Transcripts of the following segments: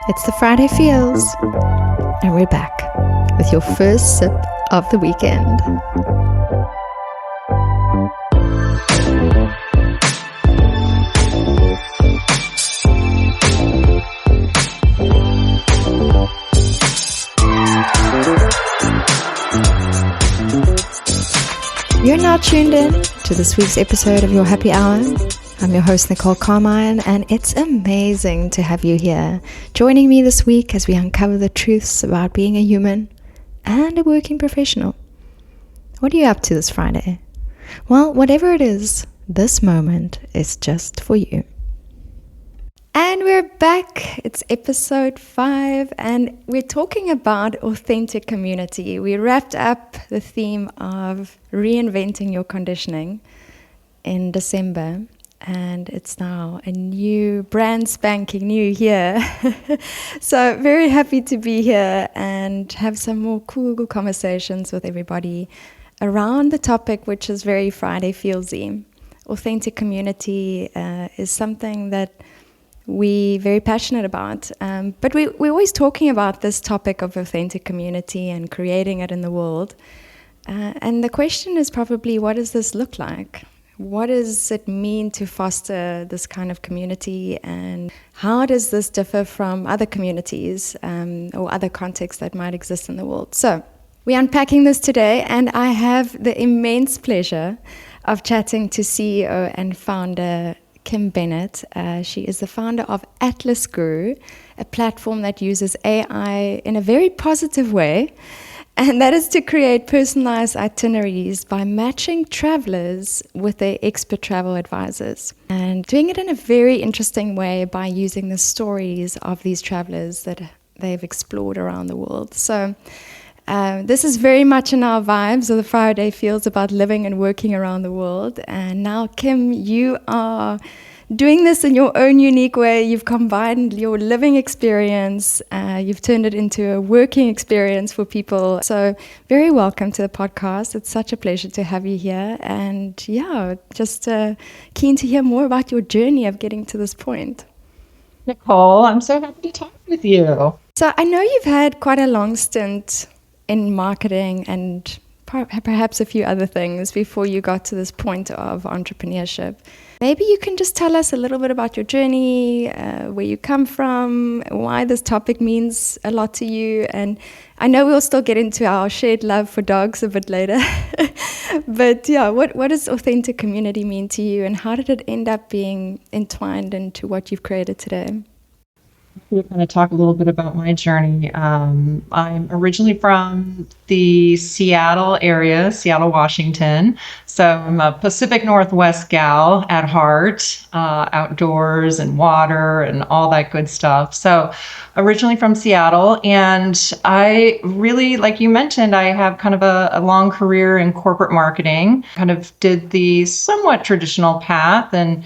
It's the Friday Feels, and we're back with your first sip of the weekend. You're now tuned in to this week's episode of Your Happy Hour. I'm your host, Nicole Carmine, and it's amazing to have you here, joining me this week as we uncover the truths about being a human and a working professional. What are you up to this Friday? Well, whatever it is, this moment is just for you. And we're back. It's episode 5, and we're talking about authentic community. We wrapped up the theme of reinventing your conditioning in December. And it's now a new, brand spanking new year. So very happy to be here and have some more cool conversations with everybody around the topic, which is very Friday Feelsy. Authentic community is something that we're very passionate about. But we're always talking about this topic of authentic community and creating it in the world. And the question is probably, what does this look like? What does it mean to foster this kind of community, and how does this differ from other communities or other contexts that might exist in the world? So we're unpacking this today, and I have the immense pleasure of chatting to CEO and founder Kim Bennett. She is the founder of AtlasGuru, a platform that uses AI in a very positive way. And that is to create personalized itineraries by matching travelers with their expert travel advisors, and doing it in a very interesting way by using the stories of these travelers that they've explored around the world. So this is very much in our vibes of the Friday Feels about living and working around the world. And now, Kim, you are doing this in your own unique way. You've combined your living experience, you've turned it into a working experience for people. So very welcome to the podcast. It's such a pleasure to have you here. And yeah, just keen to hear more about your journey of getting to this point. Nicole, I'm so happy to talk with you. So I know you've had quite a long stint in marketing and perhaps a few other things before you got to this point of entrepreneurship. Maybe you can just tell us a little bit about your journey, where you come from, why this topic means a lot to you. And I know we'll still get into our shared love for dogs a bit later. But yeah, what does authentic community mean to you, and how did it end up being entwined into what you've created today? We're going to talk a little bit about my journey. I'm originally from the Seattle area, Seattle, Washington. So I'm a Pacific Northwest gal at heart, outdoors and water and all that good stuff. So originally from Seattle, and I really, like you mentioned, I have kind of a long career in corporate marketing, kind of did the somewhat traditional path and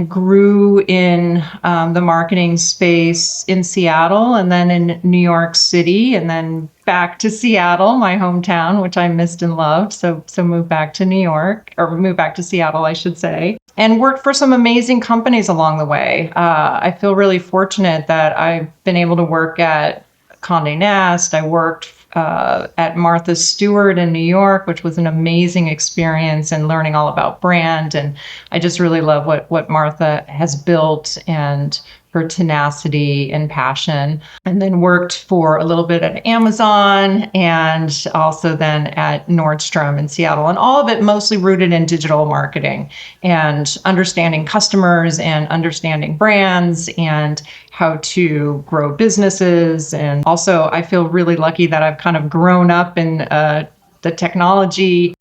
grew in the marketing space in Seattle, and then in New York City, and then back to Seattle, my hometown, which I missed and loved. So moved back to New York, or moved back to Seattle, I should say, and worked for some amazing companies along the way. I feel really fortunate that I've been able to work at Condé Nast. I worked at Martha Stewart in New York, which was an amazing experience and learning all about brand. And I just really love what Martha has built and her tenacity and passion. And then worked for a little bit at Amazon and also then at Nordstrom in Seattle. And all of it mostly rooted in digital marketing and understanding customers and understanding brands and how to grow businesses. And also, I feel really lucky that I've kind of grown up in the technology,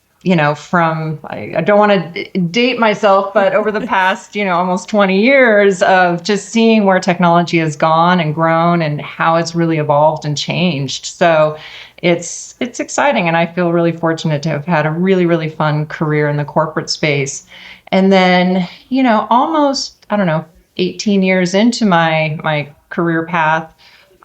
from, I don't want to date myself, but over the past, almost 20 years of just seeing where technology has gone and grown and how it's really evolved and changed. So it's exciting. And I feel really fortunate to have had a really, really fun career in the corporate space. And then, almost, 18 years into my career path,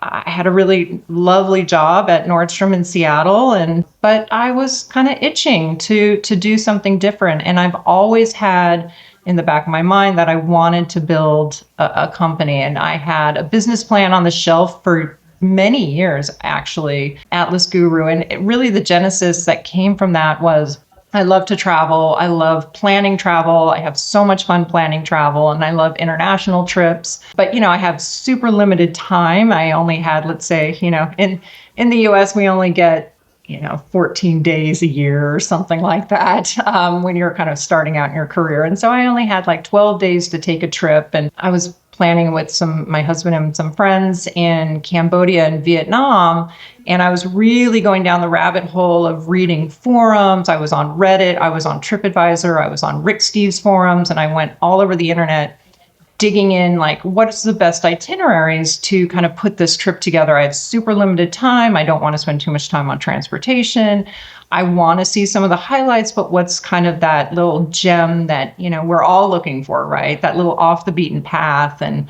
I had a really lovely job at Nordstrom in Seattle, but I was kind of itching to do something different. And I've always had in the back of my mind that I wanted to build a company. And I had a business plan on the shelf for many years, actually, AtlasGuru. And really the genesis that came from that was I love to travel. I love planning travel. I have so much fun planning travel, and I love international trips. But, I have super limited time. I only had, let's say, in the US, we only get 14 days a year or something like that when you're kind of starting out in your career. And so I only had like 12 days to take a trip. And I was planning with my husband and some friends in Cambodia and Vietnam. And I was really going down the rabbit hole of reading forums. I was on Reddit, I was on TripAdvisor, I was on Rick Steves forums, and I went all over the internet digging in, like, what's the best itineraries to kind of put this trip together. I have super limited time. I don't want to spend too much time on transportation. I want to see some of the highlights, but what's kind of that little gem that, we're all looking for, right? That little off the beaten path. And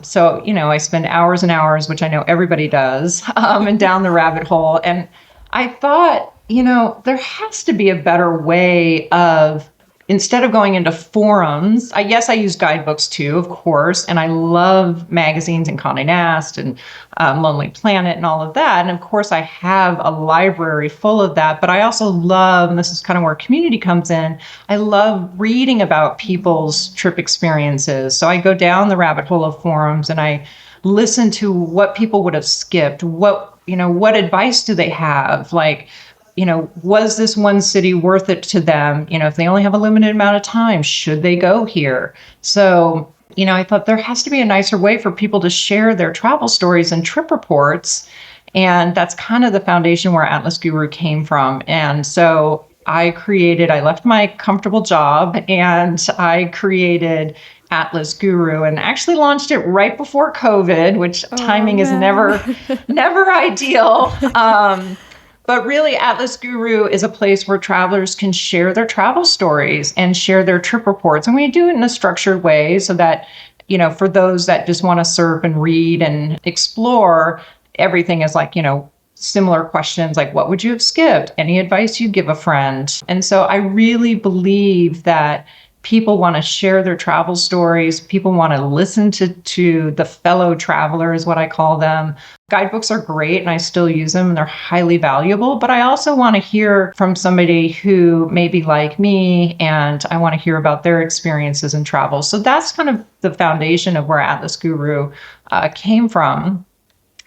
so, I spend hours and hours, which I know everybody does, and down the rabbit hole. And I thought, there has to be a better way of, instead of going into forums, I use guidebooks too, of course, and I love magazines and Condé Nast and Lonely Planet and all of that. And of course, I have a library full of that, but I also love, and this is kind of where community comes in, I love reading about people's trip experiences. So I go down the rabbit hole of forums and I listen to what people would have skipped, what advice do they have? Like, was this one city worth it to them? If they only have a limited amount of time, should they go here? So, I thought there has to be a nicer way for people to share their travel stories and trip reports. And that's kind of the foundation where AtlasGuru came from. And so I left my comfortable job and I created AtlasGuru and actually launched it right before COVID, which timing is never ideal. But really, AtlasGuru is a place where travelers can share their travel stories and share their trip reports. And we do it in a structured way so that, for those that just want to surf and read and explore, everything is like, similar questions like, what would you have skipped? Any advice you'd give a friend? And so I really believe that people want to share their travel stories. People want to listen to the fellow traveler, is what I call them. Guidebooks are great and I still use them and they're highly valuable, but I also want to hear from somebody who may be like me and I want to hear about their experiences in travel. So that's kind of the foundation of where AtlasGuru came from.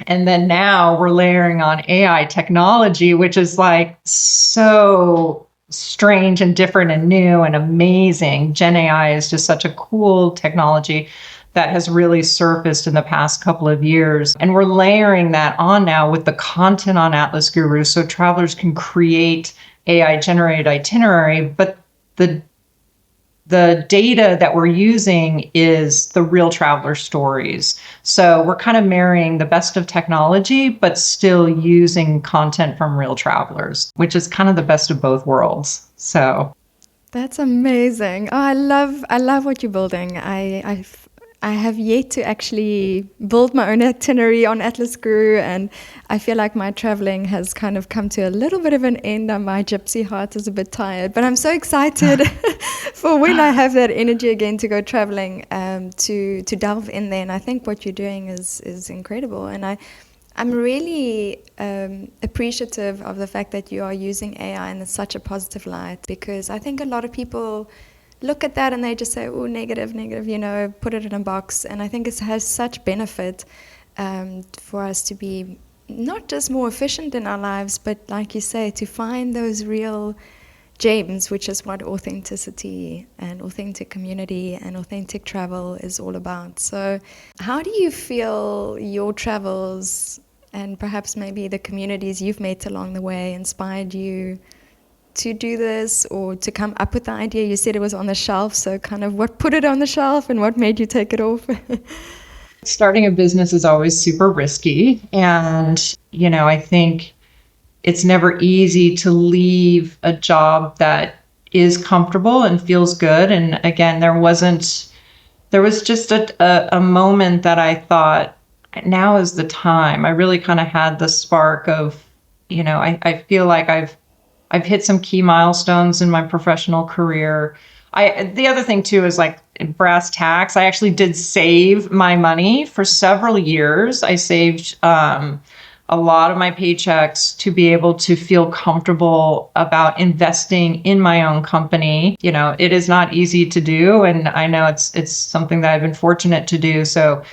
And then now we're layering on AI technology, which is like so strange and different and new and amazing. Gen AI is just such a cool technology that has really surfaced in the past couple of years. And we're layering that on now with the content on AtlasGuru so travelers can create AI generated itinerary, but the data that we're using is the real traveler stories. So we're kind of marrying the best of technology, but still using content from real travelers, which is kind of the best of both worlds. So that's amazing. Oh, I love what you're building. I have yet to actually build my own itinerary on AtlasGuru, and I feel like my traveling has kind of come to a little bit of an end, and my gypsy heart is a bit tired. But I'm so excited for when I have that energy again to go traveling, to delve in there. And I think what you're doing is incredible. And I'm really appreciative of the fact that you are using AI in such a positive light, because I think a lot of people look at that and they just say, oh, negative, put it in a box. And I think it has such benefit for us to be not just more efficient in our lives, but like you say, to find those real gems, which is what authenticity and authentic community and authentic travel is all about. So how do you feel your travels and perhaps maybe the communities you've met along the way inspired you to do this or to come up with the idea? You said it was on the shelf, so kind of what put it on the shelf and what made you take it off? Starting a business is always super risky. And, I think it's never easy to leave a job that is comfortable and feels good. And again, there was just a moment that I thought, now is the time. I really kind of had the spark of, I feel like I've hit some key milestones in my professional career. The other thing too is like brass tacks. I actually did save my money for several years. I saved a lot of my paychecks to be able to feel comfortable about investing in my own company. You know, it is not easy to do, and I know it's something that I've been fortunate to do. So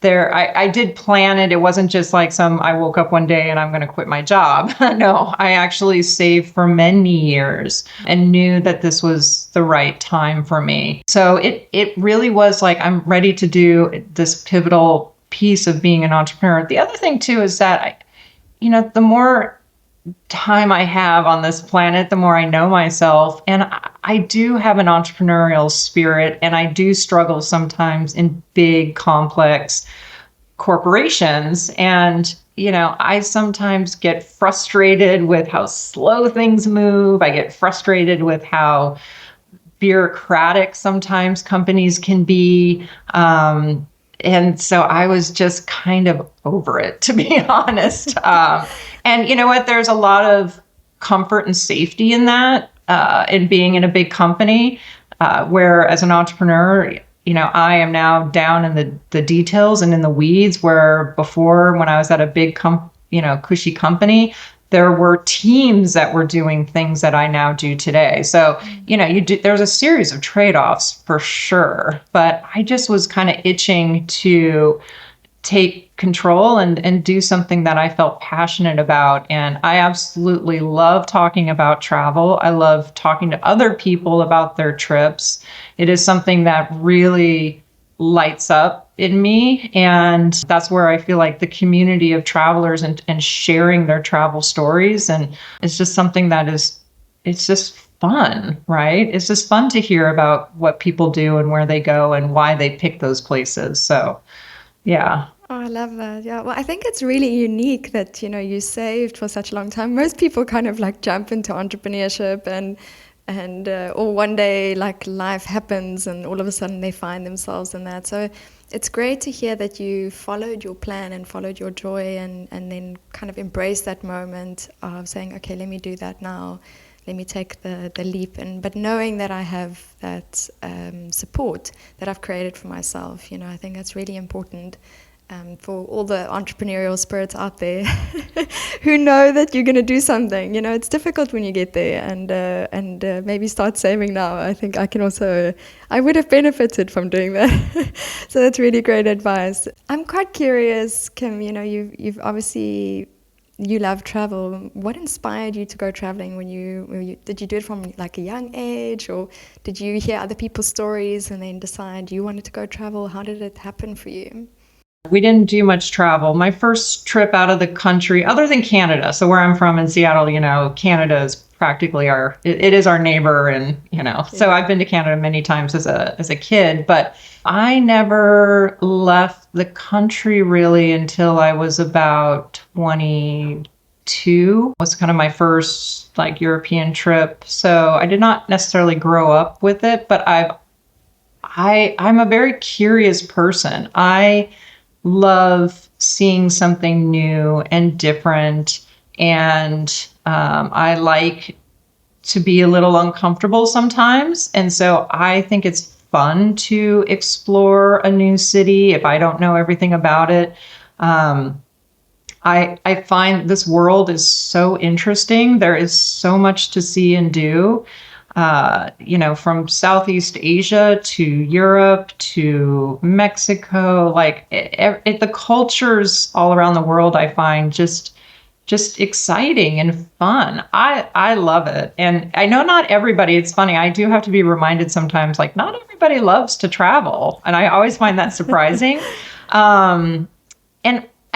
I did plan it. It wasn't just like I woke up one day and I'm going to quit my job. No, I actually saved for many years and knew that this was the right time for me. So it really was like, I'm ready to do this pivotal piece of being an entrepreneur. The other thing too is that, the more time I have on this planet, the more I know myself. And I do have an entrepreneurial spirit, and I do struggle sometimes in big, complex corporations. And, I sometimes get frustrated with how slow things move. I get frustrated with how bureaucratic sometimes companies can be. And so I was just kind of over it, to be honest. And you know what? There's a lot of comfort and safety in that, in being in a big company, where as an entrepreneur, I am now down in the details and in the weeds, where before, when I was at a big, cushy company, there were teams that were doing things that I now do today. So, there's a series of trade-offs for sure, but I just was kind of itching to take control and do something that I felt passionate about. And I absolutely love talking about travel. I love talking to other people about their trips. It is something that really lights up in me. And that's where I feel like the community of travelers and sharing their travel stories. And it's just something that it's just fun, right? It's just fun to hear about what people do and where they go and why they pick those places. So, yeah. Oh, I love that. Yeah. Well, I think it's really unique that, you saved for such a long time. Most people kind of like jump into entrepreneurship and or one day like life happens and all of a sudden they find themselves in that. So it's great to hear that you followed your plan and followed your joy and then kind of embraced that moment of saying, okay, let me do that now. Let me take the leap. But knowing that I have that support that I've created for myself, I think that's really important. For all the entrepreneurial spirits out there who know that you're going to do something. It's difficult when you get there and maybe start saving now. I think I would have benefited from doing that. So that's really great advice. I'm quite curious, Kim, you've obviously, you love travel. What inspired you to go traveling did you do it from like a young age, or did you hear other people's stories and then decide you wanted to go travel? How did it happen for you? We didn't do much travel. My first trip out of the country, other than Canada, so where I'm from in Seattle, Canada is practically it is our neighbor, and so I've been to Canada many times as a kid, but I never left the country really until I was about 22. It was kind of my first like European trip. So I did not necessarily grow up with it, but I'm a very curious person. I love seeing something new and different, and I like to be a little uncomfortable sometimes, and so I think it's fun to explore a new city if I don't know everything about it. I find this world is so interesting. There is so much to see and do. From Southeast Asia to Europe to Mexico, like the cultures all around the world, I find just exciting and fun. I love it. And I know not everybody, it's funny, I do have to be reminded sometimes, like not everybody loves to travel. And I always find that surprising. And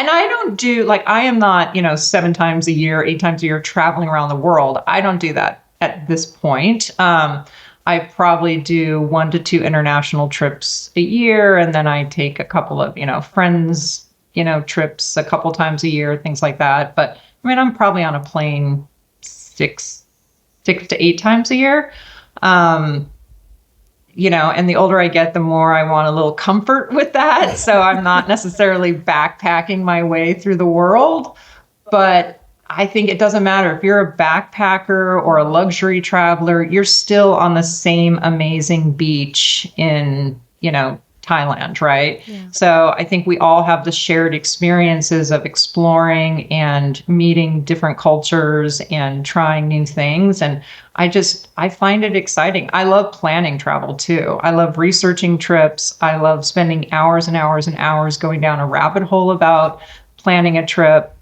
I don't do, like, I am not, 7 times a year, 8 times a year traveling around the world. I don't do that at this point. I probably do 1 to 2 international trips a year. And then I take a couple of, friends, trips a couple times a year, things like that. But I mean, I'm probably on a plane 6 to 8 times a year. And the older I get, the more I want a little comfort with that. So I'm not necessarily backpacking my way through the world, but I think it doesn't matter if you're a backpacker or a luxury traveler, you're still on the same amazing beach in, Thailand, right? Yeah. So I think we all have the shared experiences of exploring and meeting different cultures and trying new things. And I find it exciting. I love planning travel too. I love researching trips. I love spending hours and hours and hours going down a rabbit hole about planning a trip,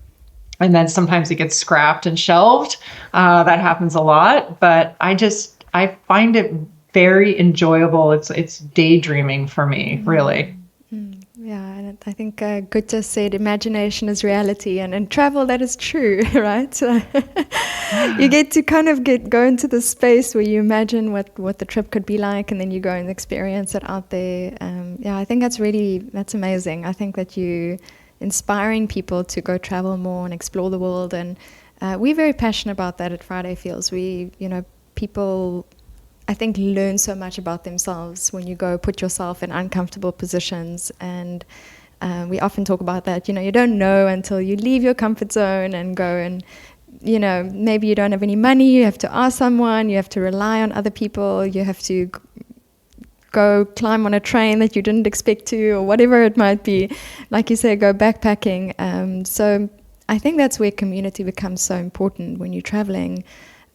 and then sometimes it gets scrapped and shelved. That happens a lot, but I find it very enjoyable. It's daydreaming for me, really. Yeah, and I think Goethe said imagination is reality, and in travel that is true, right? So you get to kind of go into the space where you imagine what the trip could be like, and then you go and experience it out there. Yeah, I think that's amazing. I think that you inspiring people to go travel more and explore the world, and we're very passionate about that at Friday Feels. People, I think, learn so much about themselves when you go put yourself in uncomfortable positions, and we often talk about that. You don't know until you leave your comfort zone and go and, maybe you don't have any money, you have to ask someone, you have to rely on other people, you have to go climb on a train that you didn't expect to, or whatever it might be. Like you say, go backpacking. So I think that's where community becomes so important when you're traveling.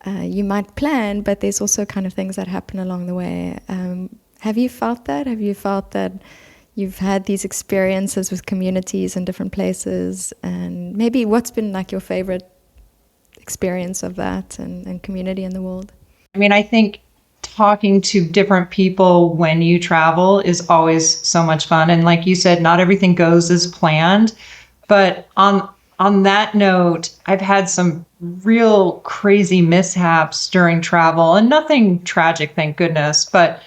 You might plan, but there's also kind of things that happen along the way. Have you felt that? Have you felt that you've had these experiences with communities in different places? And maybe what's been like your favorite experience of that and community in the world? I mean, I think talking to different people when you travel is always so much fun. And like you said, not everything goes as planned. But on that note, I've had some real crazy mishaps during travel, and nothing tragic, thank goodness. But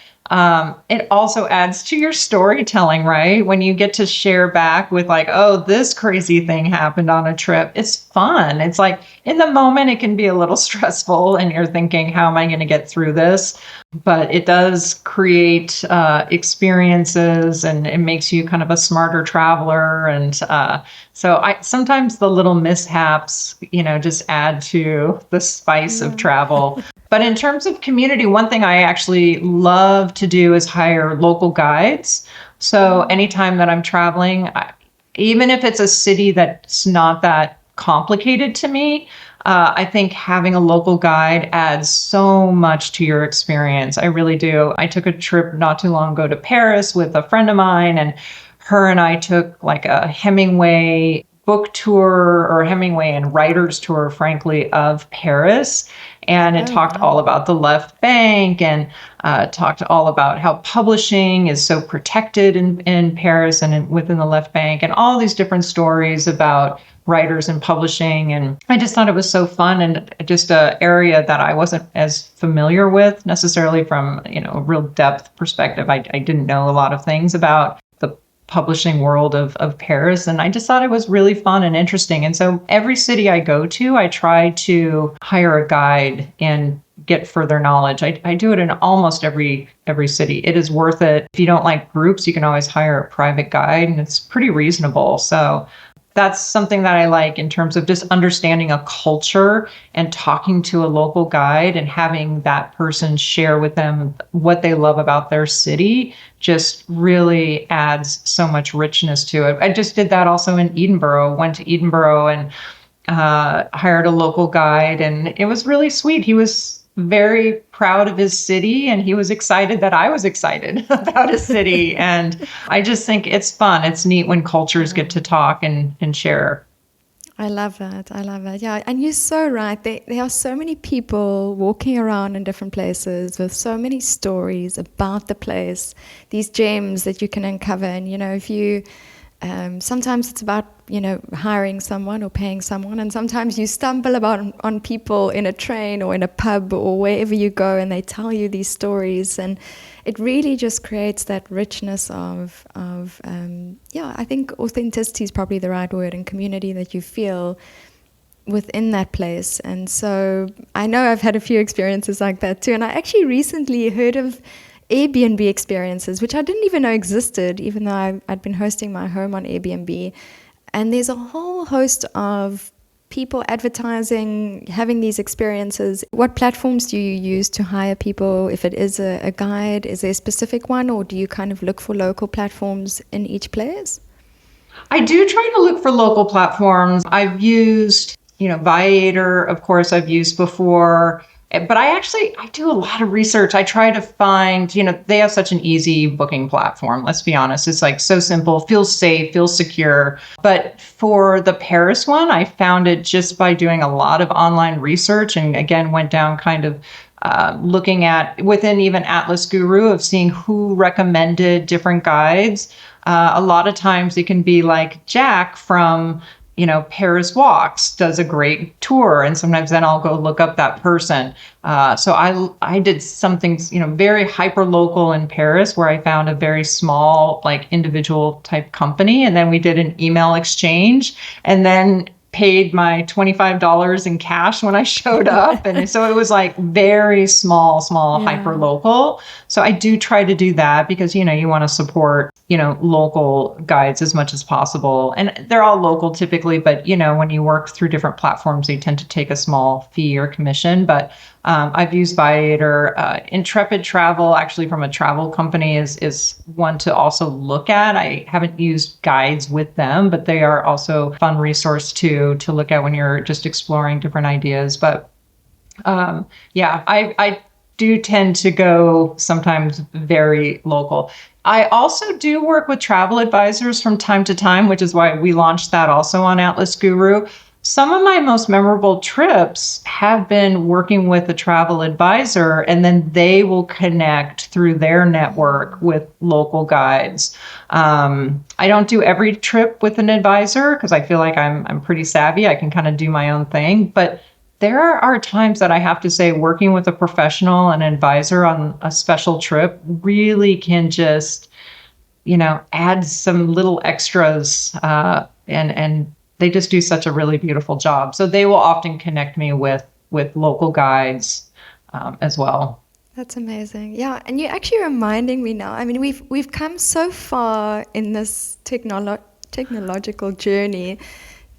it also adds to your storytelling, right? When you get to share back with like, oh, this crazy thing happened on a trip. It's fun. It's like in the moment, it can be a little stressful and you're thinking, how am I going to get through this? But it does create experiences, and it makes you kind of a smarter traveler. And so sometimes the little mishaps, just add to the spice of travel. But in terms of community, one thing I actually love to do is hire local guides. So anytime that I'm traveling, even if it's a city that's not that complicated to me, I think having a local guide adds so much to your experience. I really do. I took a trip not too long ago to Paris with a friend of mine, and her and I took like a Hemingway book tour, or Hemingway and writer's tour, frankly, of Paris. And it talked all about the left bank, and talked all about how publishing is so protected in Paris and within the left bank, and all these different stories about writers and publishing. And I just thought it was so fun, and just an area that I wasn't as familiar with necessarily from, a real depth perspective. I didn't know a lot of things about the publishing world of Paris. And I just thought it was really fun and interesting. And so every city I go to, I try to hire a guide and get further knowledge. I do it in almost every city. It is worth it. If you don't like groups, you can always hire a private guide, and it's pretty reasonable. So that's something that I like in terms of just understanding a culture and talking to a local guide and having that person share with them what they love about their city just really adds so much richness to it. I just did that also in Edinburgh. Went to Edinburgh and hired a local guide, and it was really sweet. He was very proud of his city, and he was excited that I was excited about his city. And I just think it's fun. It's neat when cultures get to talk and share. I love that. I love that. Yeah, and you're so right. There are so many people walking around in different places with so many stories about the place, these gems that you can uncover. And, if you, sometimes it's about, hiring someone or paying someone. And sometimes you stumble on people in a train or in a pub or wherever you go, and they tell you these stories. And it really just creates that richness of I think authenticity is probably the right word, and community that you feel within that place. And so I know I've had a few experiences like that too. And I actually recently heard of Airbnb experiences, which I didn't even know existed, even though I'd been hosting my home on Airbnb. And there's a whole host of people advertising, having these experiences, what platforms do you use to hire people? If it is a guide, is there a specific one, or do you kind of look for local platforms in each place? I do try to look for local platforms. I've used, Viator, of course, I've used before. But I do a lot of research. I try to find, they have such an easy booking platform. Let's be honest. It's like so simple, feels safe, feels secure. But for the Paris one, I found it just by doing a lot of online research, and again, went down kind of looking at within even AtlasGuru of seeing who recommended different guides. A lot of times it can be like Jack from Paris Walks does a great tour. And sometimes then I'll go look up that person. So I did something, very hyper local in Paris where I found a very small, like individual type company. And then we did an email exchange and then paid my $25 in cash when I showed up. And so it was like very small, hyper local. So I do try to do that because, you want to support, local guides as much as possible. And they're all local typically, but, when you work through different platforms, they tend to take a small fee or commission. But I've used Viator. Intrepid Travel, actually from a travel company, is one to also look at. I haven't used guides with them, but they are also a fun resource to look at when you're just exploring different ideas. But I do tend to go sometimes very local. I also do work with travel advisors from time to time, which is why we launched that also on AtlasGuru. Some of my most memorable trips have been working with a travel advisor, and then they will connect through their network with local guides. I don't do every trip with an advisor because I feel like I'm pretty savvy. I can kind of do my own thing, but there are times that I have to say working with a professional and advisor on a special trip really can just, add some little extras, and they just do such a really beautiful job. So they will often connect me with local guides as well. That's amazing. Yeah, and you're actually reminding me now. I mean, we've come so far in this technological journey.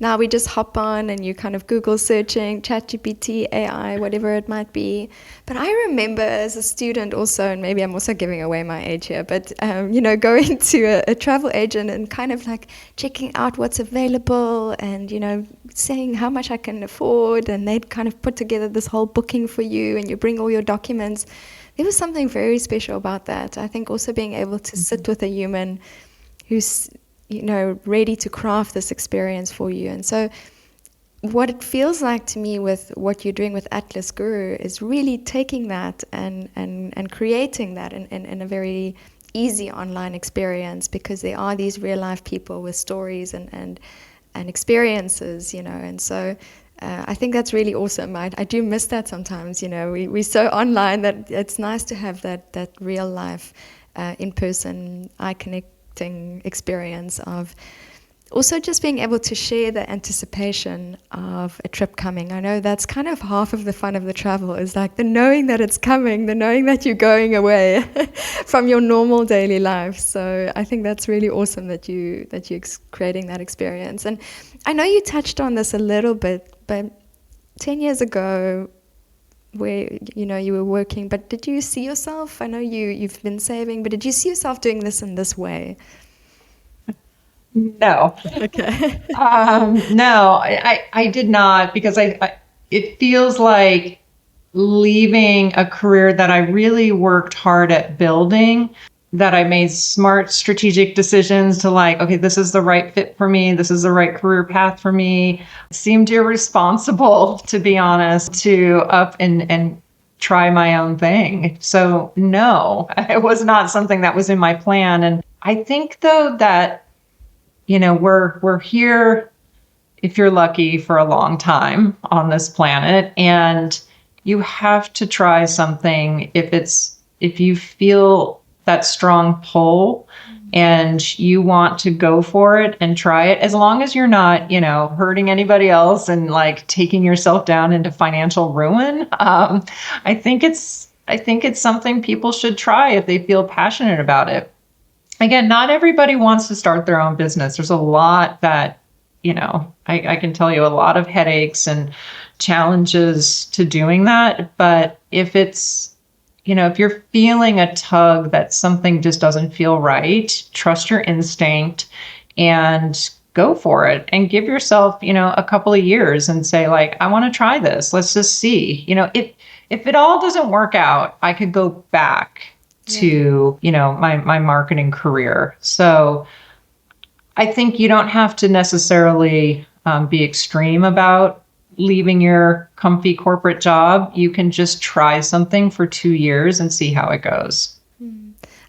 Now we just hop on and you kind of Google searching, ChatGPT, AI, whatever it might be. But I remember as a student also, and maybe I'm also giving away my age here, but, going to a travel agent and kind of like checking out what's available and, saying how much I can afford. And they'd kind of put together this whole booking for you and you bring all your documents. There was something very special about that. I think also being able to sit with a human who's ready to craft this experience for you. And so what it feels like to me with what you're doing with AtlasGuru is really taking that and creating that in a very easy online experience, because there are these real life people with stories and experiences, and so I think that's really awesome. I do miss that sometimes, we're so online that it's nice to have that real life in-person eye connect experience of also just being able to share the anticipation of a trip coming. I know that's kind of half of the fun of the travel, is like the knowing that it's coming, the knowing that you're going away from your normal daily life. So I think that's really awesome that you're creating that experience. And I know you touched on this a little bit, but 10 years ago, where you were working, but did you see yourself, I know you've been saving, but did you see yourself doing this in this way? No. Okay. No, I did not, because it feels like leaving a career that I really worked hard at building, that I made smart strategic decisions to like, okay, this is the right fit for me. This is the right career path for me. It seemed irresponsible, to be honest, to up and try my own thing. So no, it was not something that was in my plan. And I think though that, we're here, if you're lucky, for a long time on this planet, and you have to try something if you feel that strong pull and you want to go for it and try it, as long as you're not, hurting anybody else and like taking yourself down into financial ruin. I think it's something people should try if they feel passionate about it. Again, not everybody wants to start their own business. There's a lot that I can tell you a lot of headaches and challenges to doing that. But if you're feeling a tug that something just doesn't feel right, trust your instinct and go for it and give yourself, a couple of years and say, like, I want to try this. Let's just see. If it all doesn't work out, I could go back to, my marketing career. So I think you don't have to necessarily be extreme about leaving your comfy corporate job. You can just try something for 2 years and see how it goes.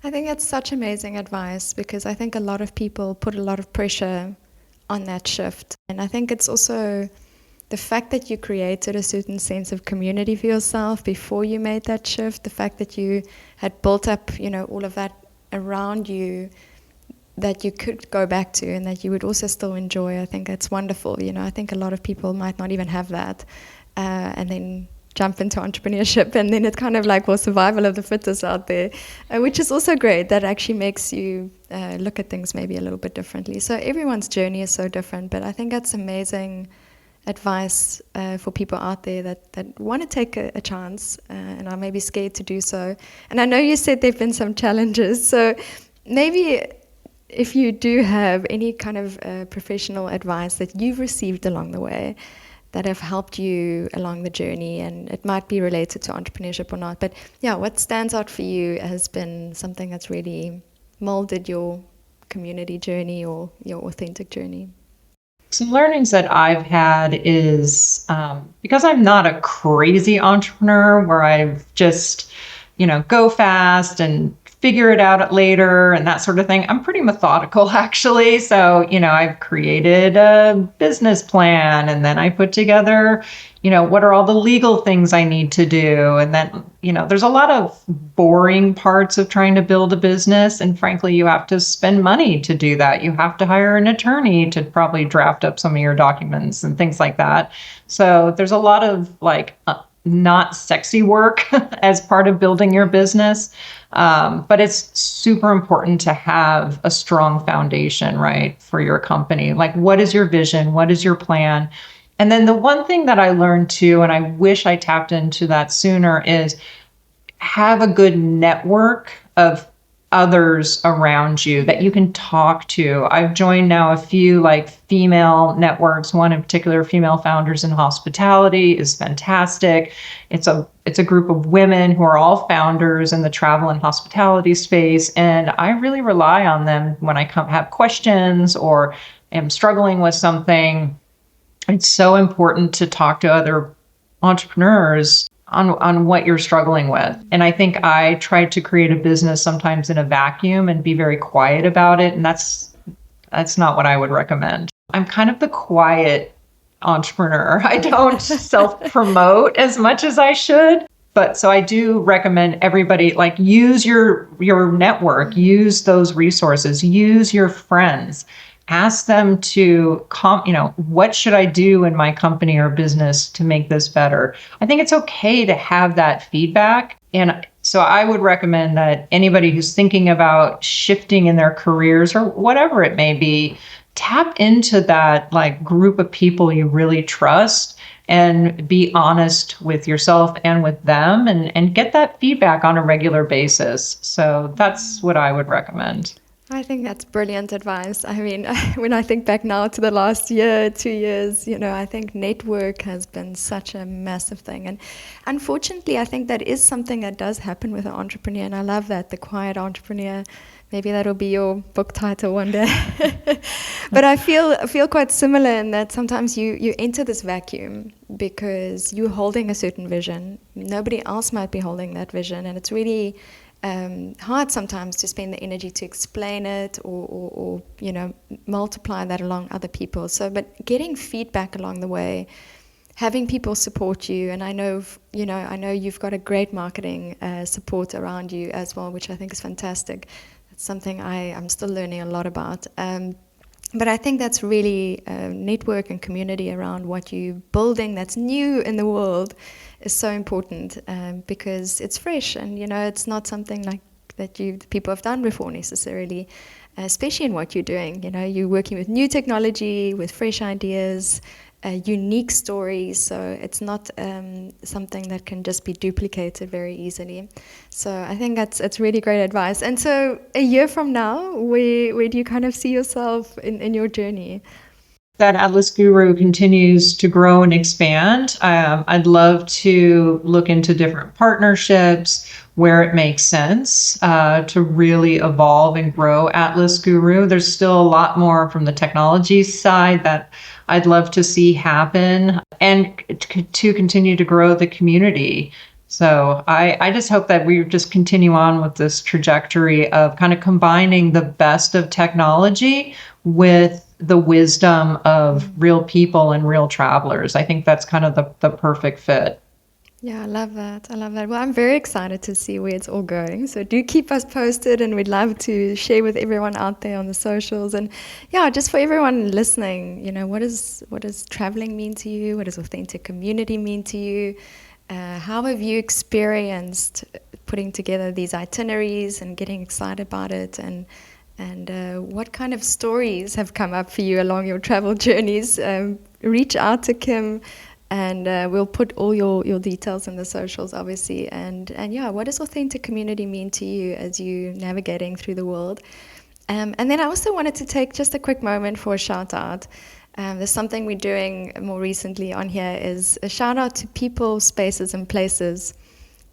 I think that's such amazing advice, because I think a lot of people put a lot of pressure on that shift. And I think it's also the fact that you created a certain sense of community for yourself before you made that shift, the fact that you had built up, all of that around you that you could go back to and that you would also still enjoy. I think that's wonderful. I think a lot of people might not even have that, and then jump into entrepreneurship, and then it's kind of like, well, survival of the fittest out there, which is also great. That actually makes you look at things maybe a little bit differently. So everyone's journey is so different, but I think that's amazing advice for people out there that want to take a chance and are maybe scared to do so. And I know you said there have been some challenges, so maybe if you do have any kind of professional advice that you've received along the way that have helped you along the journey, and it might be related to entrepreneurship or not, but yeah, what stands out for you has been something that's really molded your community journey or your authentic journey? Some learnings that I've had is because I'm not a crazy entrepreneur where I've just, go fast and figure it out later and that sort of thing. I'm pretty methodical, actually. So, I've created a business plan, and then I put together, what are all the legal things I need to do? And then, there's a lot of boring parts of trying to build a business. And frankly, you have to spend money to do that. You have to hire an attorney to probably draft up some of your documents and things like that. So there's a lot of not sexy work as part of building your business. But it's super important to have a strong foundation, right, for your company. Like, what is your vision? What is your plan? And then the one thing that I learned too, and I wish I tapped into that sooner, is have a good network of others around you that you can talk to. I've joined now a few female networks. One in particular, female founders in hospitality, is fantastic. It's a group of women who are all founders in the travel and hospitality space, and I really rely on them when I have questions or am struggling with something. It's so important to talk to other entrepreneurs on what you're struggling with. And I think I tried to create a business sometimes in a vacuum and be very quiet about it. And that's not what I would recommend. I'm kind of the quiet entrepreneur. I don't self-promote as much as I should. But so I do recommend everybody, use your network, use those resources, use your friends. Ask them to, what should I do in my company or business to make this better? I think it's okay to have that feedback. And so I would recommend that anybody who's thinking about shifting in their careers or whatever it may be, tap into that group of people you really trust and be honest with yourself and with them and get that feedback on a regular basis. So that's what I would recommend. I think that's brilliant advice. I mean, when I think back now to the last year, 2 years, I think network has been such a massive thing. And unfortunately, I think that is something that does happen with an entrepreneur. And I love that, the quiet entrepreneur. Maybe that'll be your book title one day. But I feel quite similar in that sometimes you enter this vacuum because you're holding a certain vision. Nobody else might be holding that vision. And it's really hard sometimes to spend the energy to explain it or multiply that along other people. So, but getting feedback along the way, having people support you, and I know you've got a great marketing support around you as well, which I think is fantastic. It's something I'm still learning a lot about. But I think that's really network and community around what you're building that's new in the world is so important because it's fresh and it's not something like that people have done before necessarily. especially in what you're doing. You know, you're working with new technology, with fresh ideas, unique stories. So it's not something that can just be duplicated very easily. So I think that's really great advice. And so a year from now, where do you kind of see yourself in your journey? That AtlasGuru continues to grow and expand. I'd love to look into different partnerships where it makes sense to really evolve and grow AtlasGuru. There's still a lot more from the technology side that I'd love to see happen and to continue to grow the community. So I just hope that we just continue on with this trajectory of kind of combining the best of technology with the wisdom of real people and real travelers. I think that's kind of the perfect fit. Yeah, I love that. I love that. Well, I'm very excited to see where it's all going. So do keep us posted, and we'd love to share with everyone out there on the socials. And yeah, just for everyone listening, you know, what does traveling mean to you? What does authentic community mean to you? How have you experienced putting together these itineraries and getting excited about it? And what kind of stories have come up for you along your travel journeys? Reach out to Kim, and we'll put all your details in the socials, obviously. And yeah, what does authentic community mean to you as you navigating through the world? And then I also wanted to take just a quick moment for a shout out. There's something we're doing more recently on here is a shout out to people, spaces, and places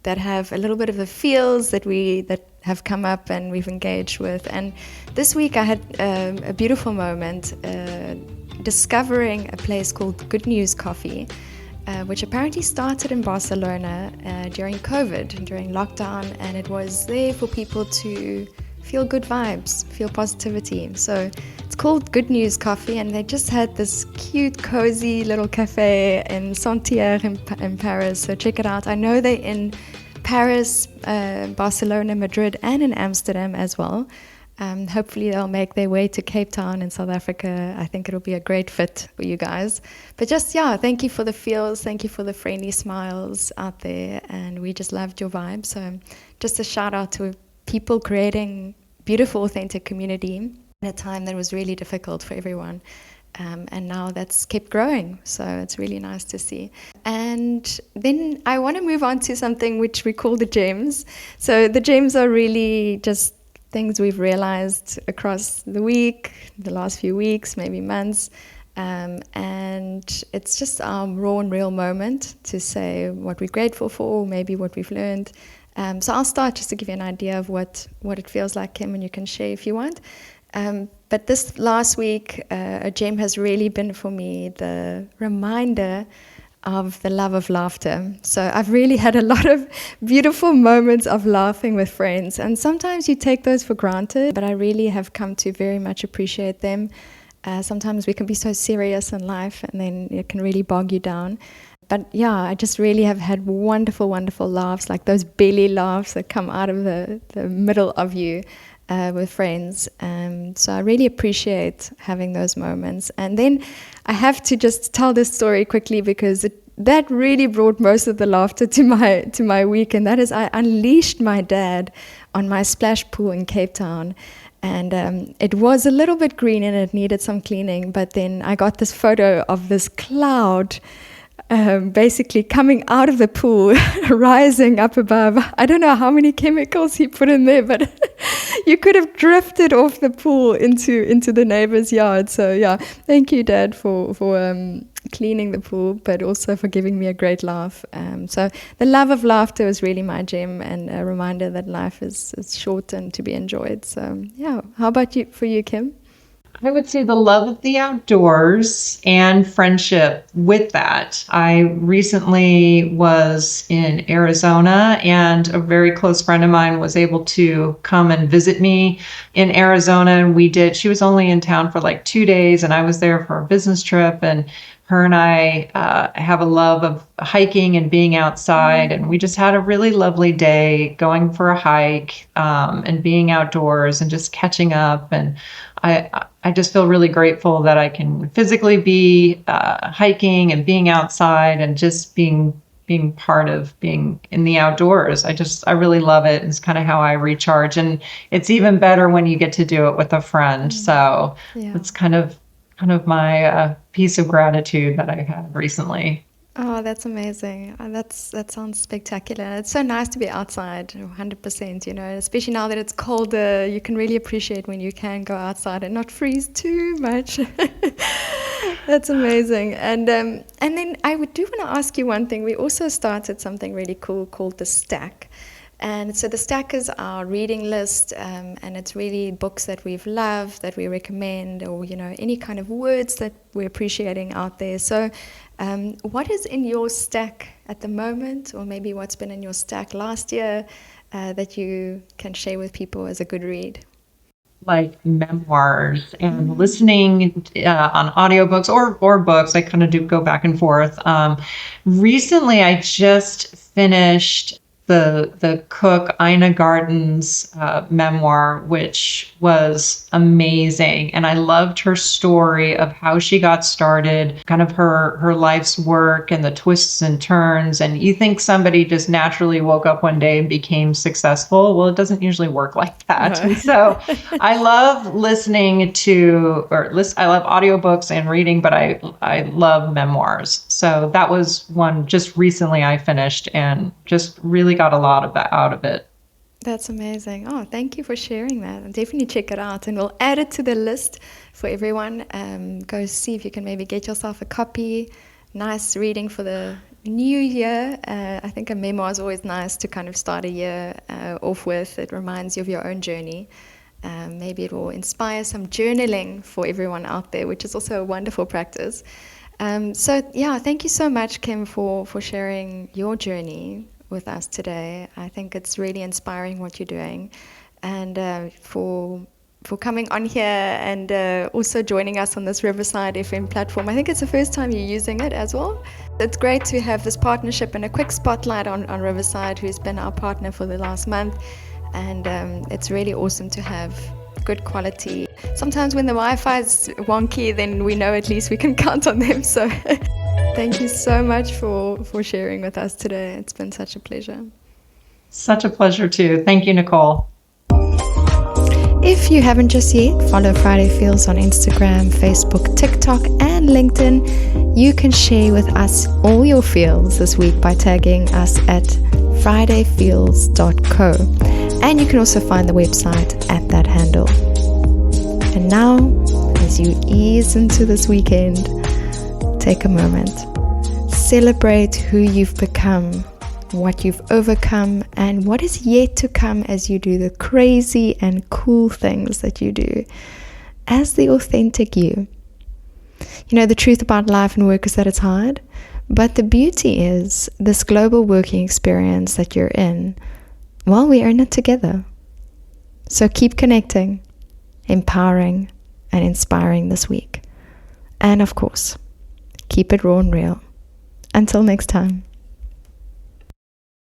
that have a little bit of the feels that have come up and we've engaged with. And this week I had a beautiful moment discovering a place called Good News Coffee, which apparently started in Barcelona during COVID, during lockdown, and it was there for people to feel good vibes, feel positivity. So it's called Good News Coffee, and they just had this cute, cozy little cafe in Saint-Thierry in Paris. So check it out. I know they're in Paris, Barcelona, Madrid, and in Amsterdam as well. Hopefully they'll make their way to Cape Town in South Africa. I think it'll be a great fit for you guys. But just, yeah, thank you for the feels. Thank you for the friendly smiles out there. And we just loved your vibe. So just a shout out to people creating beautiful, authentic community at a time that was really difficult for everyone. And now that's kept growing. So it's really nice to see. And then I want to move on to something which we call the gems. So the gems are really just things we've realized across the week, the last few weeks, maybe months. And it's just our raw and real moment to say what we're grateful for, maybe what we've learned. So I'll start just to give you an idea of what it feels like, Kim, and you can share if you want. But this last week, a gem has really been for me the reminder of the love of laughter. So I've really had a lot of beautiful moments of laughing with friends. And sometimes you take those for granted, but I really have come to very much appreciate them. Sometimes we can be so serious in life, and then it can really bog you down. But yeah, I just really have had wonderful, wonderful laughs, like those belly laughs that come out of the middle of you with friends. So I really appreciate having those moments. And then I have to just tell this story quickly because that really brought most of the laughter to my week. And that is, I unleashed my dad on my splash pool in Cape Town. And it was a little bit green and it needed some cleaning. But then I got this photo of this cloud basically coming out of the pool, rising up above. I don't know how many chemicals he put in there, but you could have drifted off the pool into the neighbor's yard. So yeah, thank you, Dad, for cleaning the pool, but also for giving me a great laugh. So the love of laughter was really my gem, and a reminder that life is short and to be enjoyed. So yeah, how about for you, Kim? I would say the love of the outdoors and friendship with that. I recently was in Arizona, and a very close friend of mine was able to come and visit me in Arizona. And she was only in town for like 2 days, and I was there for a business trip. And her and I have a love of hiking and being outside. And we just had a really lovely day going for a hike and being outdoors and just catching up. And I just feel really grateful that I can physically be hiking and being outside and just being being part of being in the outdoors. I really love it. It's kind of how I recharge, and it's even better when you get to do it with a friend. So it's kind of my piece of gratitude that I've had recently. Oh, that's amazing. That sounds spectacular. It's so nice to be outside, 100%, especially now that it's colder, you can really appreciate when you can go outside and not freeze too much. That's amazing. And then do want to ask you one thing. We also started something really cool called the Stack. And so the Stack is our reading list, and it's really books that we've loved, that we recommend, or any kind of words that we're appreciating out there. So what is in your stack at the moment, or maybe what's been in your stack last year that you can share with people as a good read? Like memoirs and listening on audiobooks or books. I kind of do go back and forth. Recently, I just finished the cook Ina Garten's memoir, which was amazing. And I loved her story of how she got started, kind of her life's work and the twists and turns. And you think somebody just naturally woke up one day and became successful. Well, it doesn't usually work like that. No. And so I love listening to, I love audiobooks and reading, but I love memoirs. So that was one just recently I finished and just really got a lot of that out of it. That's amazing. Oh, thank you for sharing that. I'll definitely check it out, and we'll add it to the list for everyone. Go see if you can maybe get yourself a copy. Nice reading for the new year. I think a memoir is always nice to kind of start a year off with. It reminds you of your own journey. Maybe it will inspire some journaling for everyone out there, which is also a wonderful practice. Thank you so much, Kim, for sharing your journey with us today. I think it's really inspiring what you're doing, and for coming on here and also joining us on this Riverside FM platform. I think it's the first time you're using it as well. It's great to have this partnership and a quick spotlight on Riverside, who's been our partner for the last month, and it's really awesome to have good quality. Sometimes when the Wi-Fi is wonky, then we know at least we can count on them. So thank you so much for sharing with us today. It's been such a pleasure. Such a pleasure too. Thank you, Nicole. If you haven't just yet, follow Friday Feels on Instagram, Facebook, TikTok, and LinkedIn. You can share with us all your feels this week by tagging us at fridayfeels.co. And you can also find the website at that handle. And now, as you ease into this weekend, take a moment. Celebrate who you've become, what you've overcome, and what is yet to come as you do the crazy and cool things that you do as the authentic you. The truth about life and work is that it's hard, but the beauty is this global working experience that you're in, well, we're in it together. So keep connecting, empowering, and inspiring this week. And of course, keep it raw and real. Until next time.